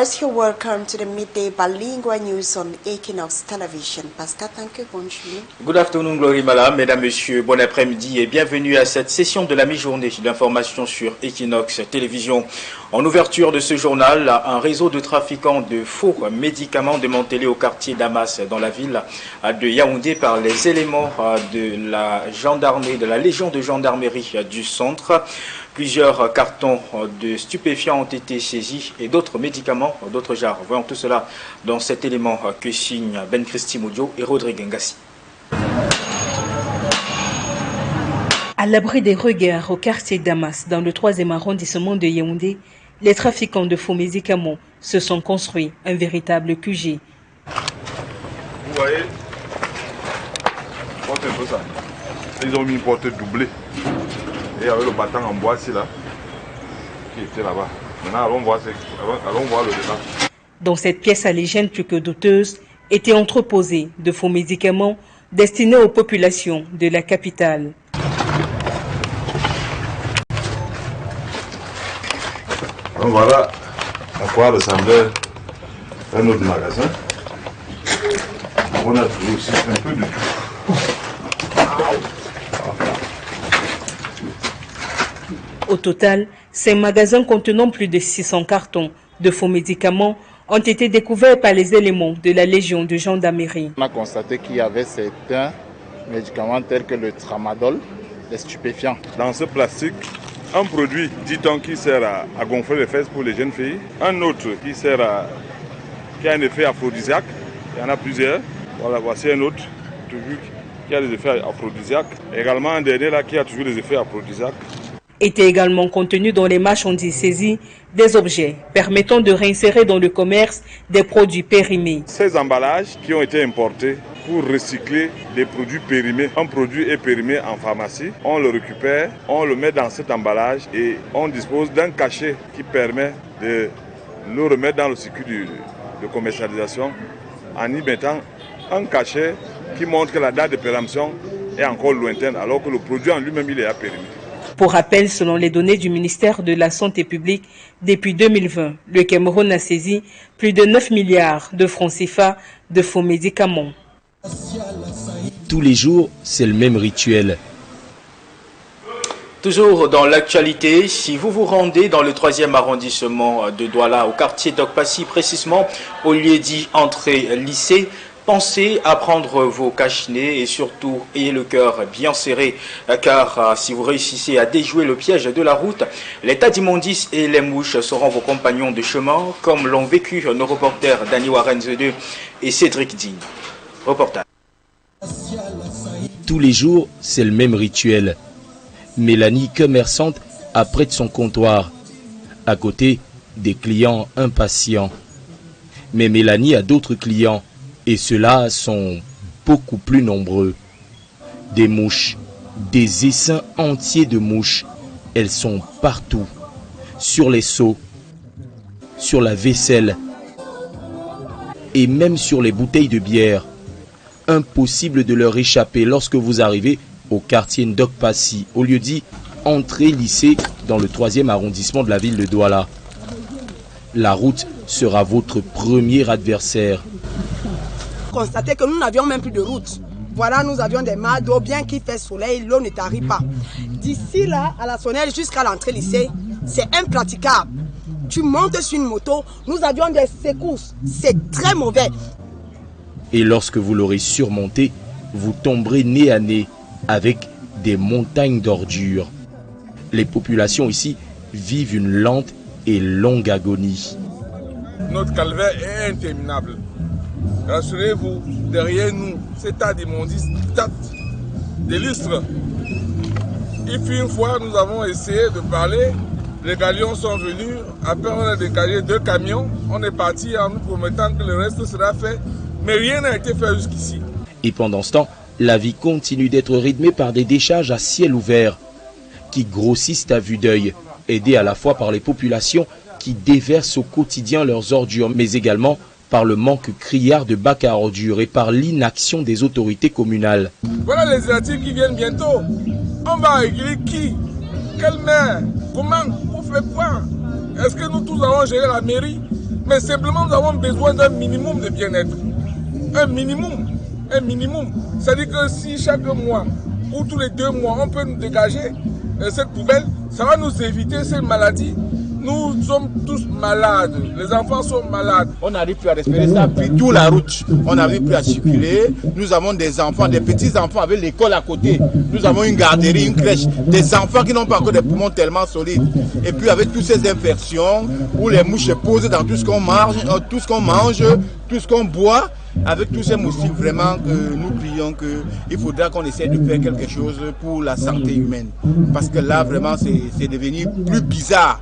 viewers, you're welcome to the midday bilingual news on Équinoxe television. Pascal, thank you. Bonjour. Good afternoon, Glory Malam, mesdames, messieurs, bon après-midi et bienvenue à cette session de la mi-journée d'information sur Équinoxe télévision. En ouverture de ce journal, un réseau de trafiquants de faux médicaments démantelé au quartier Damas dans la ville de Yaoundé par les éléments de la gendarmerie, de la Légion de gendarmerie du centre. Plusieurs cartons de stupéfiants ont été saisis et d'autres médicaments, d'autres genres. Voyons tout cela dans cet élément que signent Ben Christy Modio et Rodrigue Ngassi. À l'abri des regards au quartier Damas, dans le 3e arrondissement de Yaoundé, les trafiquants de faux médicaments se sont construits un véritable QG. Vous voyez, portez un peu ça. Ils ont mis une porte doublée. Et il y avait le battant en bois ici là, qui était là-bas. Maintenant, allons voir le dedans. Dans cette pièce à l'hygiène plus que douteuse, étaient entreposés de faux médicaments destinés aux populations de la capitale. Donc voilà à quoi ressemblait un autre magasin. On a trouvé aussi un peu de tout. Au total, ces magasins contenant plus de 600 cartons de faux médicaments ont été découverts par les éléments de la Légion de gendarmerie. On a constaté qu'il y avait certains médicaments tels que le tramadol, les stupéfiants. Dans ce plastique, un produit, dit-on, qui sert à gonfler les fesses pour les jeunes filles. Un autre qui a un effet aphrodisiaque. Il y en a plusieurs. Voilà, voici un autre qui a des effets aphrodisiaques. Également un dernier là qui a toujours des effets aphrodisiaques. Étaient également contenus dans les marchandises saisies des objets permettant de réinsérer dans le commerce des produits périmés. Ces emballages qui ont été importés pour recycler des produits périmés. Un produit est périmé en pharmacie, on le récupère, on le met dans cet emballage et on dispose d'un cachet qui permet de le remettre dans le circuit de commercialisation en y mettant un cachet qui montre que la date de péremption est encore lointaine alors que le produit en lui-même il est périmé. Pour rappel, selon les données du ministère de la Santé publique, depuis 2020, le Cameroun a saisi plus de 9 milliards de francs CFA de faux médicaments. Tous les jours, c'est le même rituel. Toujours dans l'actualité, si vous vous rendez dans le 3e arrondissement de Douala, au quartier d'Okpassi, précisément au lieu dit entrée lycée, pensez à prendre vos cache-nez et surtout ayez le cœur bien serré car si vous réussissez à déjouer le piège de la route, les tas d'immondices et les mouches seront vos compagnons de chemin comme l'ont vécu nos reporters Dani Warenze 2 et Cédric Digne. Reportage. Tous les jours, c'est le même rituel. Mélanie, commerçante, apprête son comptoir. À côté, des clients impatients. Mais Mélanie a d'autres clients. Et ceux-là sont beaucoup plus nombreux. Des mouches, des essaims entiers de mouches. Elles sont partout. Sur les seaux, sur la vaisselle et même sur les bouteilles de bière. Impossible de leur échapper lorsque vous arrivez au quartier d'Okpassi, au lieu dit entrée lycée dans le 3e arrondissement de la ville de Douala. La route sera votre premier adversaire. Constater que nous n'avions même plus de route. Voilà, nous avions des mares d'eau, bien qu'il fait soleil, l'eau ne t'arrive pas. D'ici là, à la Sonnelle jusqu'à l'entrée lycée, c'est impraticable. Tu montes sur une moto, nous avions des secousses, c'est très mauvais. Et lorsque vous l'aurez surmonté, vous tomberez nez à nez avec des montagnes d'ordures. Les populations ici vivent une lente et longue agonie. Notre calvaire est interminable. Rassurez-vous, derrière nous, cet tas d'immondices date des lustres. Et puis une fois, nous avons essayé de parler, les galions sont venus, après on a décalé 2 camions, on est parti en nous promettant que le reste sera fait, mais rien n'a été fait jusqu'ici. Et pendant ce temps, la vie continue d'être rythmée par des décharges à ciel ouvert qui grossissent à vue d'œil, aidées à la fois par les populations qui déversent au quotidien leurs ordures, mais également par le manque criard de bacs à ordures et par l'inaction des autorités communales. Voilà les articles qui viennent bientôt. On va régler qui? Quelle maire? Comment? Pour faire quoi? Est-ce que nous tous avons géré la mairie? Mais simplement, nous avons besoin d'un minimum de bien-être. Un minimum. Un minimum. C'est-à-dire que si chaque mois ou tous les 2 mois, on peut nous dégager cette poubelle, ça va nous éviter ces maladies. Nous sommes tous malades, les enfants sont malades. On n'arrive plus à respirer, ça pris toute la route. On n'arrive plus à circuler. Nous avons des enfants, des petits-enfants avec l'école à côté. Nous avons une garderie, une crèche. Des enfants qui n'ont pas encore des poumons tellement solides. Et puis avec toutes ces infections, où les mouches se posent dans tout ce qu'on mange, tout ce qu'on boit, avec tous ces moustiques, vraiment que nous prions qu'il faudra qu'on essaie de faire quelque chose pour la santé humaine. Parce que là, vraiment, c'est devenu plus bizarre.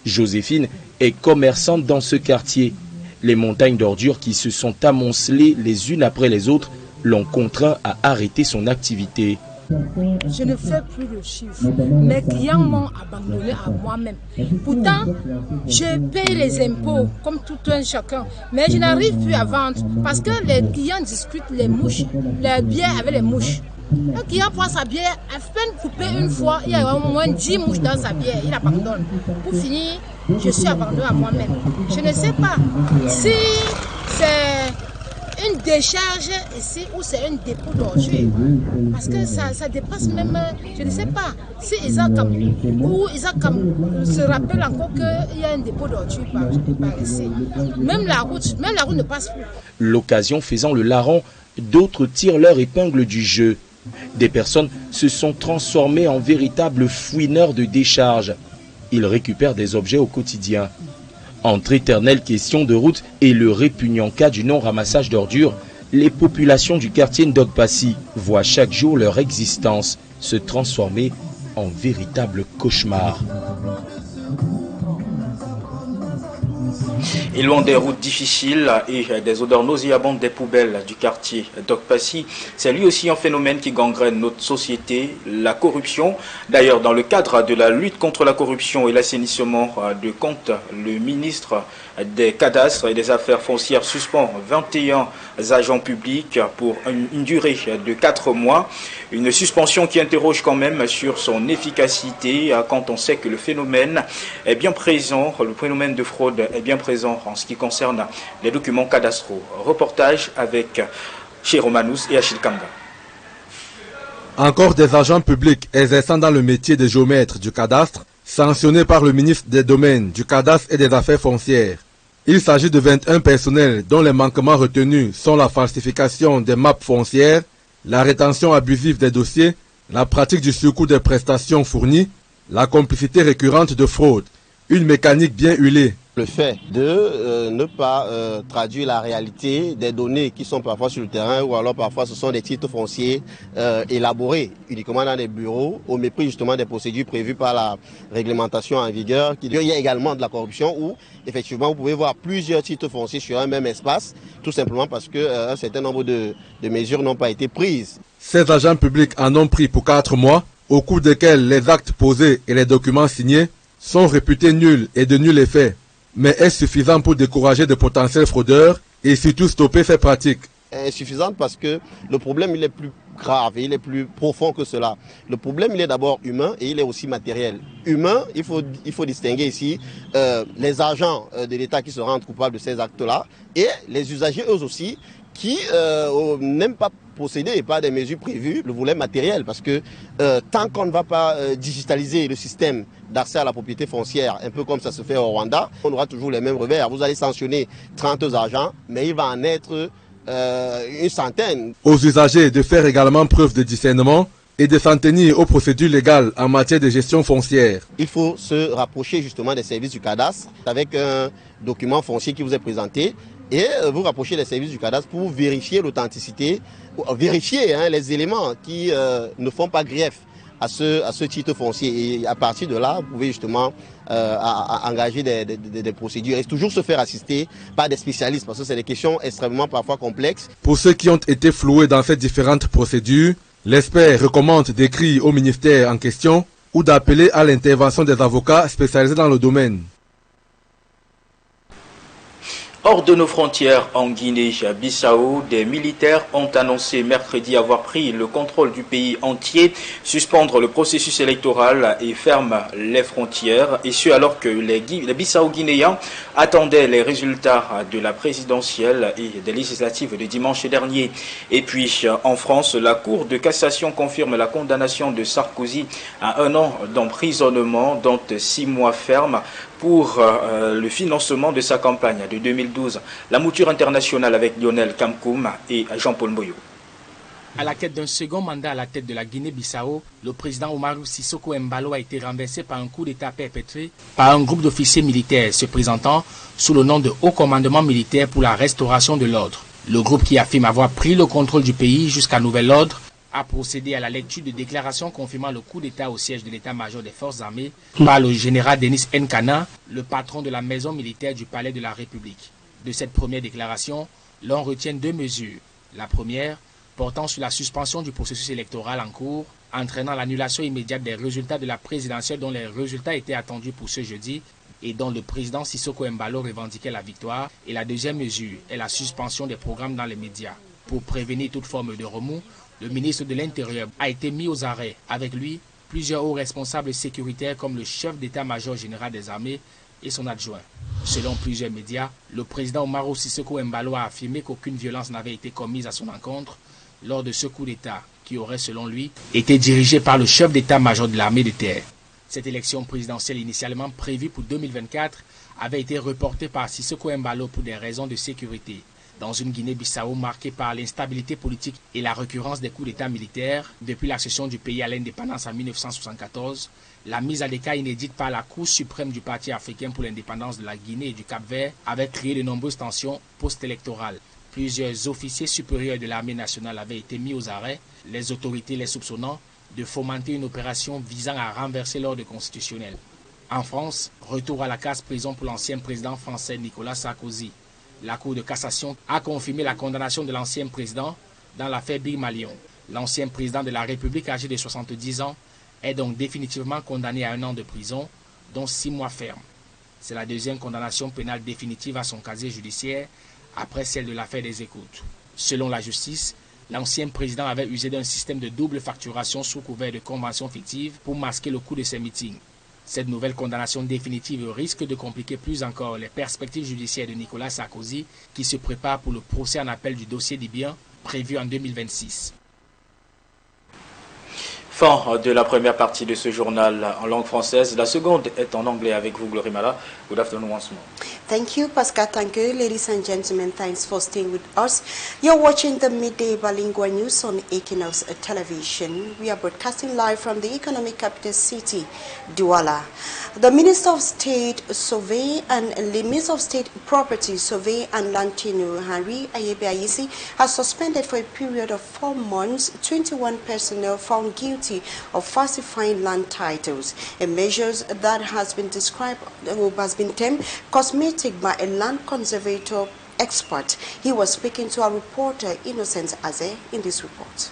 Joséphine est commerçante dans ce quartier. Les montagnes d'ordures qui se sont amoncelées les unes après les autres l'ont contraint à arrêter son activité. Je ne fais plus de chiffres. Mes clients m'ont abandonné à moi-même. Pourtant, je paye les impôts comme tout un chacun. Mais je n'arrive plus à vendre parce que les clients discutent les bières avec les mouches. Un client prend sa bière, à peine coupée une fois, il y a au moins 10 mouches dans sa bière, il abandonne. Pour finir, je suis abandonné à moi-même. Je ne sais pas si c'est une décharge ici ou c'est un dépôt d'ordures. Parce que ça dépasse même, je ne sais pas, si Isaac se rappelle encore qu'il y a un dépôt d'ordures par ici. Même la route ne passe plus. L'occasion faisant le larron, d'autres tirent leur épingle du jeu. Des personnes se sont transformées en véritables fouineurs de décharge. Ils récupèrent des objets au quotidien. Entre éternelles questions de route et le répugnant cas du non-ramassage d'ordures, les populations du quartier Ndogpassi voient chaque jour leur existence se transformer en véritable cauchemar. Et loin des routes difficiles et des odeurs nauséabondes des poubelles du quartier Ndogpassi, c'est lui aussi un phénomène qui gangrène notre société, la corruption. D'ailleurs, dans le cadre de la lutte contre la corruption et l'assainissement de comptes, le ministre des cadastres et des affaires foncières suspend 21 agents publics pour une durée de 4 mois. Une suspension qui interroge quand même sur son efficacité quand on sait que le phénomène est bien présent, le phénomène de fraude est bien présent en ce qui concerne les documents cadastraux. Reportage avec chez Romanus et Achille Kanga. Encore des agents publics exerçant dans le métier de géomètre du cadastre, sanctionnés par le ministre des Domaines, du Cadastre et des Affaires foncières. Il s'agit de 21 personnels dont les manquements retenus sont la falsification des maps foncières, la rétention abusive des dossiers, la pratique du surcoût des prestations fournies, la complicité récurrente de fraude, une mécanique bien huilée. Le fait de ne pas traduire la réalité des données qui sont parfois sur le terrain ou alors parfois ce sont des titres fonciers élaborés uniquement dans des bureaux au mépris justement des procédures prévues par la réglementation en vigueur. Il y a également de la corruption où effectivement vous pouvez voir plusieurs titres fonciers sur un même espace tout simplement parce qu'un certain nombre de mesures n'ont pas été prises. Ces agents publics en ont pris pour 4 mois au cours desquels les actes posés et les documents signés sont réputés nuls et de nul effet. Mais est-ce suffisant pour décourager de potentiels fraudeurs et surtout stopper ces pratiques? Insuffisante parce que le problème il est plus grave et il est plus profond que cela. Le problème il est d'abord humain et il est aussi matériel. Humain, il faut distinguer ici les agents de l'État qui se rendent coupables de ces actes-là et les usagers eux aussi qui n'aiment pas posséder par des mesures prévues le volet matériel parce que tant qu'on ne va pas digitaliser le système d'accès à la propriété foncière, un peu comme ça se fait au Rwanda, on aura toujours les mêmes revers. Vous allez sanctionner 30 agents, mais il va en être une centaine. Aux usagers de faire également preuve de discernement et de s'en tenir aux procédures légales en matière de gestion foncière. Il faut se rapprocher justement des services du cadastre avec un document foncier qui vous est présenté et vous rapprochez des services du cadastre pour vérifier l'authenticité, vérifier les éléments qui ne font pas grief à ce titre foncier. Et à partir de là, vous pouvez justement engager des procédures et toujours se faire assister par des spécialistes parce que c'est des questions extrêmement parfois complexes. Pour ceux qui ont été floués dans ces différentes procédures, l'expert recommande d'écrire au ministère en question ou d'appeler à l'intervention des avocats spécialisés dans le domaine. Hors de nos frontières, en Guinée-Bissau, des militaires ont annoncé mercredi avoir pris le contrôle du pays entier, suspendre le processus électoral et ferment les frontières, et ce alors que les Bissau-Guinéens attendaient les résultats de la présidentielle et des législatives de dimanche dernier. Et puis, en France, la Cour de cassation confirme la condamnation de Sarkozy à 1 an d'emprisonnement, dont 6 mois ferme, pour le financement de sa campagne de 2012. La mouture internationale avec Lionel Kamkoum et Jean-Paul Mboyo. À la quête d'un second mandat à la tête de la Guinée-Bissau, le président Umaru Sissoco Embalo a été renversé par un coup d'État perpétré par un groupe d'officiers militaires se présentant sous le nom de Haut Commandement militaire pour la restauration de l'ordre. Le groupe qui affirme avoir pris le contrôle du pays jusqu'à nouvel ordre a procédé à la lecture de déclarations confirmant le coup d'État au siège de l'état-major des forces armées par le général Denis Nkana, le patron de la maison militaire du palais de la République. De cette première déclaration, l'on retient 2 mesures. La première, portant sur la suspension du processus électoral en cours, entraînant l'annulation immédiate des résultats de la présidentielle dont les résultats étaient attendus pour ce jeudi et dont le président Sissoco Embalo revendiquait la victoire. Et la deuxième mesure est la suspension des programmes dans les médias. Pour prévenir toute forme de remous, le ministre de l'Intérieur a été mis aux arrêts. Avec lui, plusieurs hauts responsables sécuritaires comme le chef d'état-major général des armées et son adjoint. Selon plusieurs médias, le président Umaru Sissoco Embalo a affirmé qu'aucune violence n'avait été commise à son encontre lors de ce coup d'État qui aurait, selon lui, été dirigé par le chef d'état-major de l'armée de terre. Cette élection présidentielle initialement prévue pour 2024 avait été reportée par Sissoco Embalo pour des raisons de sécurité. Dans une Guinée-Bissau marquée par l'instabilité politique et la récurrence des coups d'État militaires depuis l'accession du pays à l'indépendance en 1974, la mise à l'écart inédite par la Cour suprême du Parti africain pour l'indépendance de la Guinée et du Cap-Vert avait créé de nombreuses tensions post-électorales. Plusieurs officiers supérieurs de l'armée nationale avaient été mis aux arrêts, les autorités les soupçonnant de fomenter une opération visant à renverser l'ordre constitutionnel. En France, retour à la case-prison pour l'ancien président français Nicolas Sarkozy. La Cour de cassation a confirmé la condamnation de l'ancien président dans l'affaire Big Malion. L'ancien président de la République âgé de 70 ans est donc définitivement condamné à 1 an de prison, dont 6 mois ferme. C'est la deuxième condamnation pénale définitive à son casier judiciaire après celle de l'affaire des écoutes. Selon la justice, l'ancien président avait usé d'un système de double facturation sous couvert de conventions fictives pour masquer le coût de ses meetings. Cette nouvelle condamnation définitive risque de compliquer plus encore les perspectives judiciaires de Nicolas Sarkozy qui se prépare pour le procès en appel du dossier libyen prévu en 2026. Fin de la première partie de ce journal en langue française. La seconde est en anglais avec vous, Glory Mala. Good afternoon once more. Thank you, Pascal. Thank you, ladies and gentlemen. Thanks for staying with us. You're watching the midday bilingual news on Équinoxe television. We are broadcasting live from the economic capital city, Douala. The Minister of State Survey and the Minister of State Property Survey and Land Tenure, Henry Ayebe Ayisi, has suspended for a period of 4 months 21 personnel found guilty of falsifying land titles, a measure that has been described or has been termed cosmetic by a land conservator expert. He was speaking to our reporter Innocent Aze in this report.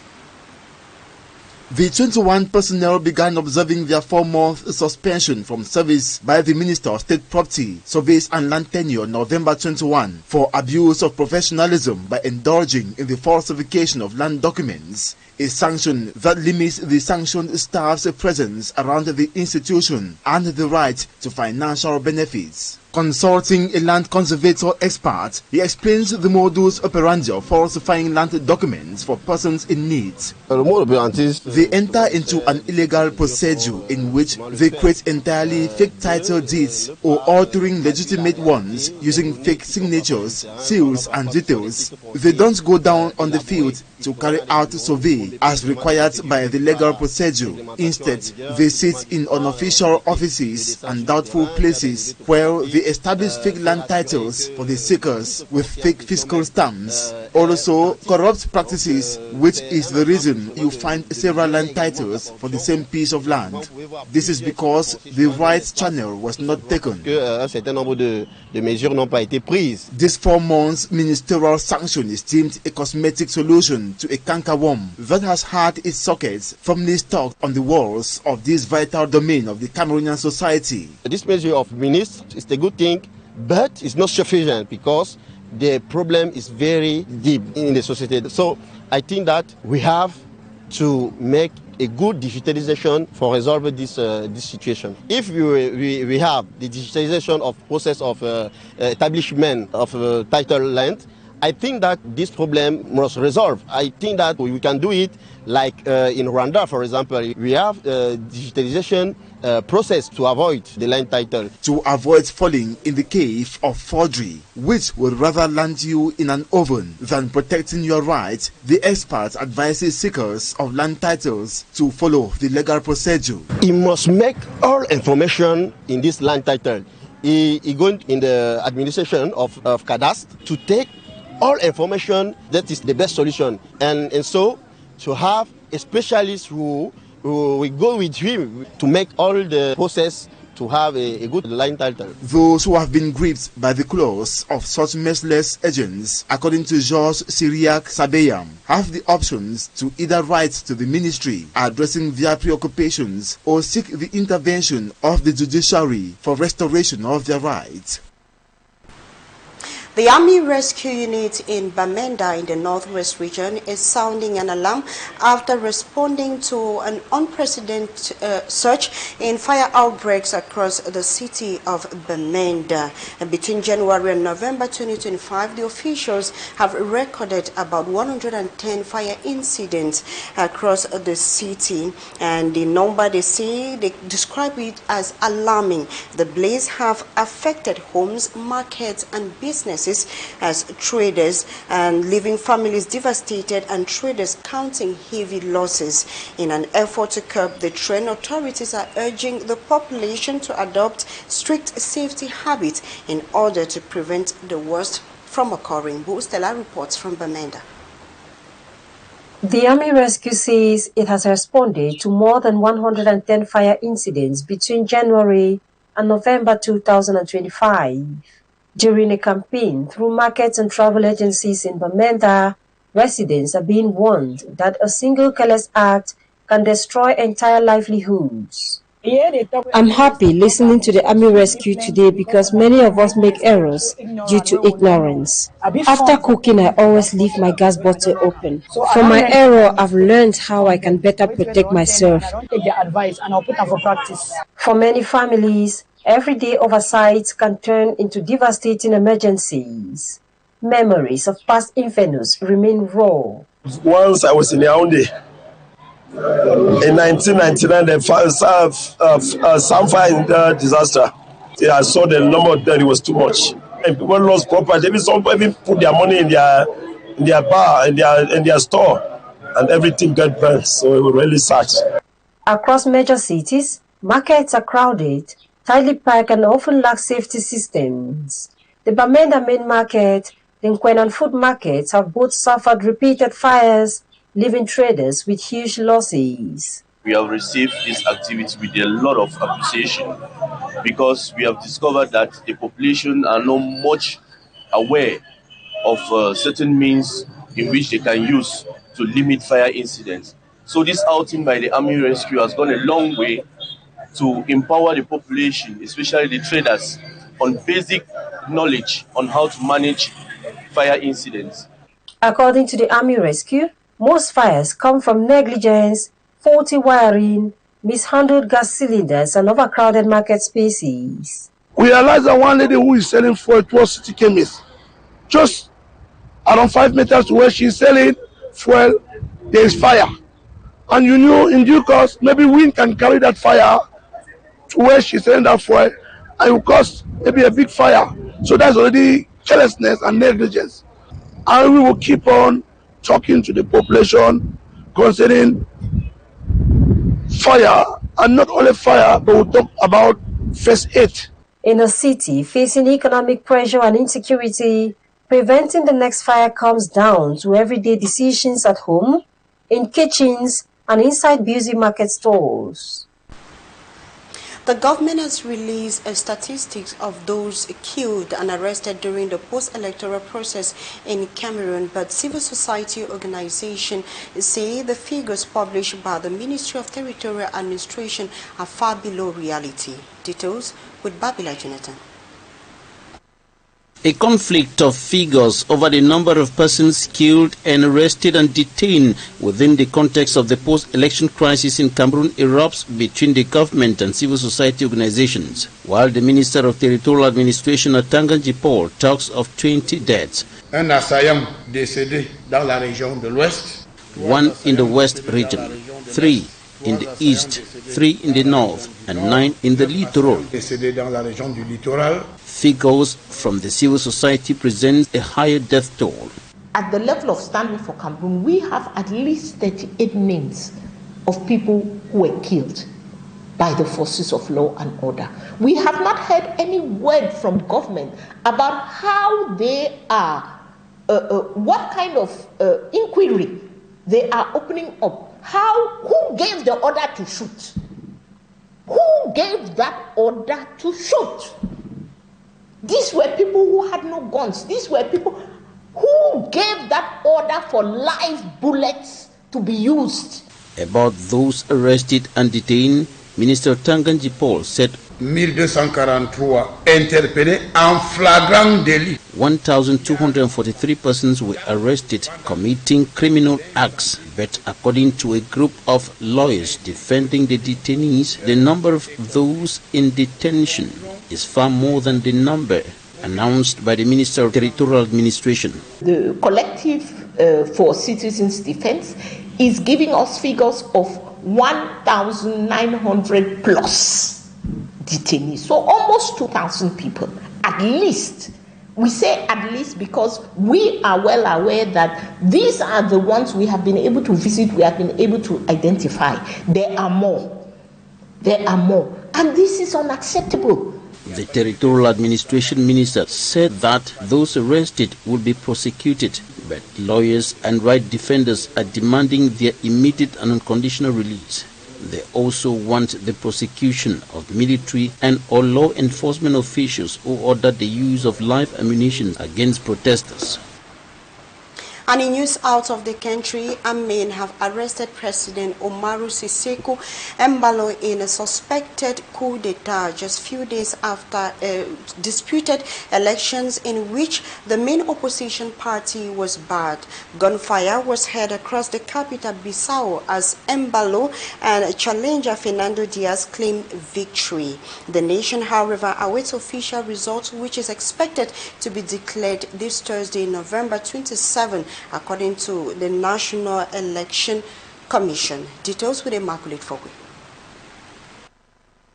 The 21 personnel began observing their 4-month suspension from service by the Minister of State Property, Surveys and Land Tenure November 21 for abuse of professionalism by indulging in the falsification of land documents, a sanction that limits the sanctioned staff's presence around the institution and the right to financial benefits. Consulting a land conservator expert, he explains the modus operandi of falsifying land documents for persons in need. They enter into an illegal procedure in which they create entirely fake title deeds or altering legitimate ones using fake signatures, seals and details. They don't go down on the field to carry out survey as required by the legal procedure. Instead, they sit in unofficial offices and doubtful places where they establish fake land titles for the seekers with fake fiscal stamps. Also, corrupt practices, which is the reason you find several land titles for the same piece of land. This is because the right channel was not taken. This 4 months ministerial sanction is deemed a cosmetic solution to a cankerworm that has had its sockets firmly stuck on the walls of this vital domain of the Cameroonian society. This measure of ministers is a good thing but it's not sufficient because the problem is very deep in the society. So I think that we have to make a good digitalization for resolving this situation. If we have the digitalization of process of establishment of title land, I think that this problem must resolve. I think that we can do it like in Rwanda, for example. We have digitalization process to avoid the land title. To avoid falling in the cave of forgery, which would rather land you in an oven than protecting your rights, the expert advises seekers of land titles to follow the legal procedure. You must make all information in this land title. He going in the administration of cadastre to take all information. That is the best solution. And so to have a specialist who we go with him to make all the process to have a good land title. Those who have been gripped by the claws of such merciless agents, according to Georges Syriac Sabeyam, have the options to either write to the ministry addressing their preoccupations or seek the intervention of the judiciary for restoration of their rights. The Army Rescue Unit in Bamenda in the Northwest region is sounding an alarm after responding to an unprecedented surge in fire outbreaks across the city of Bamenda. Between January and November 2025, the officials have recorded about 110 fire incidents across the city, and the number they describe it as alarming. The blaze have affected homes, markets, and businesses as traders, and leaving families devastated and traders counting heavy losses. In an effort to curb the trend, authorities are urging the population to adopt strict safety habits in order to prevent the worst from occurring. Stella reports from Bamenda. The Army Rescue says it has responded to more than 110 fire incidents between January and November 2025. During a campaign through markets and travel agencies in Bamenda, residents are being warned that a single careless act can destroy entire livelihoods. I'm happy listening to the Army Rescue today because many of us make errors due to ignorance. After cooking, I always leave my gas bottle open. From my error, I've learned how I can better protect myself. For many families, everyday oversight can turn into devastating emergencies. Memories of past infernos remain raw. Once I was in Yaoundé, in 1999, the some fire disaster. I saw the number of death, it was too much. And people lost property. Maybe some people put their money in their bar, in their store, and everything got burnt. So it was really sad. Across major cities, markets are crowded, tightly packed, and often lack safety systems. The Bamenda main market, the Nkwenan food markets have both suffered repeated fires, leaving traders with huge losses. We have received this activity with a lot of appreciation because we have discovered that the population are not much aware of certain means in which they can use to limit fire incidents. So this outing by the Army Rescue has gone a long way to empower the population, especially the traders, on basic knowledge on how to manage fire incidents. According to the Army Rescue, most fires come from negligence, faulty wiring, mishandled gas cylinders, and overcrowded market spaces. We realized that one lady who is selling fuel towards City Chemist, just around 5 meters to where she's selling fuel, there is fire. And you know, in due course, maybe wind can carry that fire to where she's selling that fuel, and it will cause maybe a big fire. So that's already carelessness and negligence. And we will keep on talking to the population concerning fire, and not only fire, but we'll talk about first aid. In a city facing economic pressure and insecurity, preventing the next fire comes down to everyday decisions at home, in kitchens, and inside busy market stores. The government has released statistics of those killed and arrested during the post-electoral process in Cameroon, but civil society organizations say the figures published by the Ministry of Territorial Administration are far below reality. Details with Babila Jonathan. A conflict of figures over the number of persons killed and arrested and detained within the context of the post-election crisis in Cameroon erupts between the government and civil society organizations, while the Minister of Territorial Administration at Jtb talks of 20 deaths. Un assaillant décédé dans la région de l'Ouest. 1 in the West region, 3 in the East, 3 in the North, and 9 in the Littoral. Décédé dans la région du littoral. Figures from the civil society present a higher death toll. At the level of Stanley for Cameroon, we have at least 38 names of people who were killed by the forces of law and order. We have not heard any word from government about how they are, what kind of inquiry they are opening up. Who gave the order to shoot? Who gave that order to shoot? These were people who had no guns. These were people who gave that order for live bullets to be used. About those arrested and detained, Minister Jtb said 1243 interpellés en flagrant délit. 1,243 persons were arrested committing criminal acts, but according to a group of lawyers defending the detainees, the number of those in detention is far more than the number announced by the Minister of Territorial Administration. The Collective for Citizens Defense is giving us figures of 1,900 plus detainees, so almost 2,000 people, at least. We say at least because we are well aware that these are the ones we have been able to visit, we have been able to identify. There are more. There are more. And this is unacceptable. The Territorial Administration Minister said that those arrested will be prosecuted, but lawyers and right defenders are demanding their immediate and unconditional release. They also want the prosecution of military and or law enforcement officials who ordered the use of live ammunition against protesters. And in news out of the country, men have arrested President Umaru Sissoco Embalo in a suspected coup d'etat just few days after disputed elections in which the main opposition party was barred. Gunfire was heard across the capital Bissau as Embalo and challenger Fernando Diaz claimed victory. The nation, however, awaits official results, which is expected to be declared this Thursday, November 27. According to the National Election Commission. Details with Immaculate Fogwe.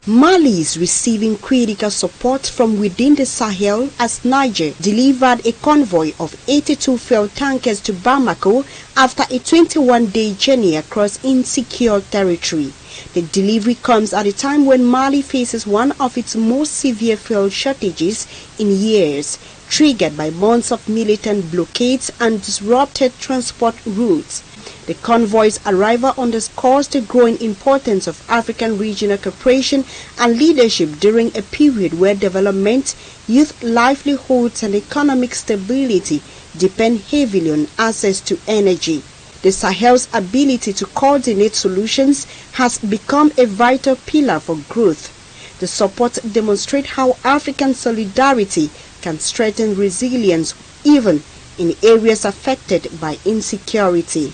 Mali is receiving critical support from within the Sahel as Niger delivered a convoy of 82 fuel tankers to Bamako after a 21-day journey across insecure territory. The delivery comes at a time when Mali faces one of its most severe fuel shortages in years, triggered by months of militant blockades and disrupted transport routes. The convoy's arrival underscores the growing importance of African regional cooperation and leadership during a period where development, youth livelihoods and economic stability depend heavily on access to energy. The Sahel's ability to coordinate solutions has become a vital pillar for growth. The support demonstrates how African solidarity can strengthen resilience even in areas affected by insecurity.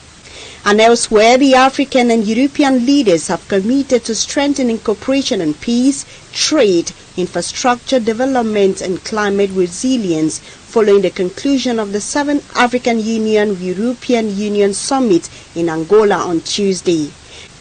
And elsewhere, the African and European leaders have committed to strengthening cooperation on peace, trade, infrastructure development and climate resilience following the conclusion of the 7th African Union-European Union Summit in Angola on Tuesday.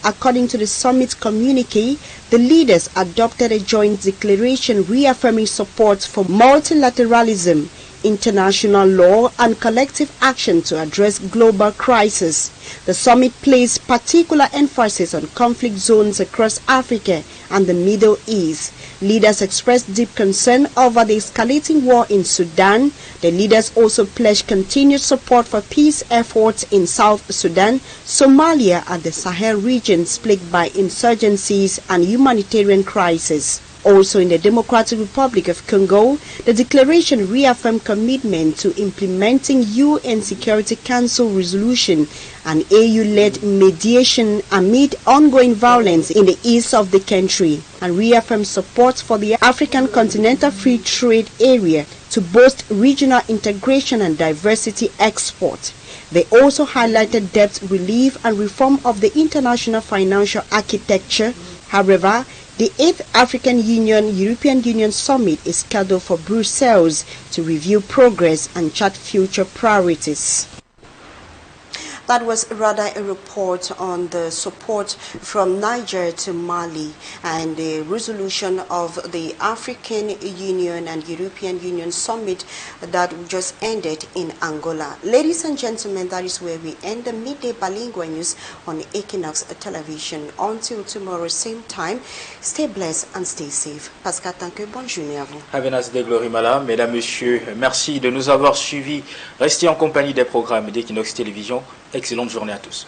According to the summit communique, the leaders adopted a joint declaration reaffirming support for multilateralism, international law and collective action to address global crisis. The summit placed particular emphasis on conflict zones across Africa and the Middle East. Leaders expressed deep concern over the escalating war in Sudan. The leaders also pledged continued support for peace efforts in South Sudan, Somalia and the Sahel regions plagued by insurgencies and humanitarian crisis. Also in the Democratic Republic of Congo, the declaration reaffirmed commitment to implementing UN Security Council resolution and AU-led mediation amid ongoing violence in the east of the country, and reaffirmed support for the African Continental Free Trade Area to boost regional integration and diversity export. They also highlighted debt relief and reform of the international financial architecture. However, the 8th African Union-European Union Summit is scheduled for Brussels to review progress and chart future priorities. That was rather a report on the support from Niger to Mali and the resolution of the African Union and European Union Summit that just ended in Angola. Ladies and gentlemen, that is where we end the midday bilingual news on Équinoxe television. Until tomorrow, same time, stay blessed and stay safe. Pascal, bonne journée à vous. Have a nice day, Glory Mala. Mesdames, Messieurs, merci de nous avoir suivis. Restez en compagnie des programmes d'Équinoxe Télévision. Excellente journée à tous.